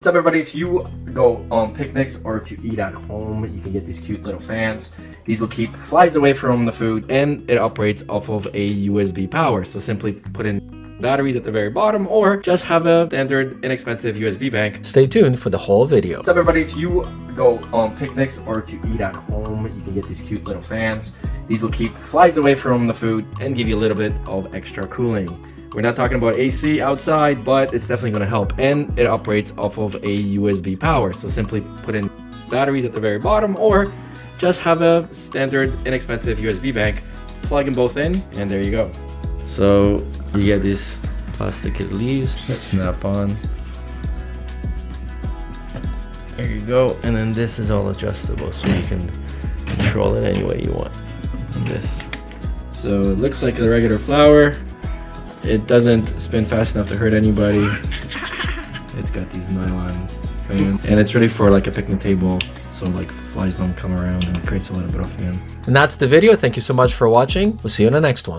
What's up, everybody? If you go on picnics or if you eat at home, you can get these cute little fans. These will keep flies away from the food, and it operates off of a USB power. So simply put in batteries at the very bottom, or just have a standard inexpensive USB bank. Stay tuned for the whole video. What's up, everybody? If you go on picnics or if you eat at home, you can get these cute little fans. These will keep flies away from the food and give you a little bit of extra cooling. We're not talking about AC outside, but it's definitely going to help, and it operates off of a USB power. So simply put in batteries at the very bottom, or just have a standard inexpensive USB bank, plug them both in, and there you go. So you get these plastic leaves that snap on. There you go. And then this is all adjustable, so you can control it any way you want. Like this. So it looks like a regular flower. It doesn't spin fast enough to hurt anybody. It's got these nylon fans, and it's ready for like a picnic table, so like flies don't come around, and it creates a little bit of fan. And that's the video. Thank you so much for watching. We'll see you in the next one.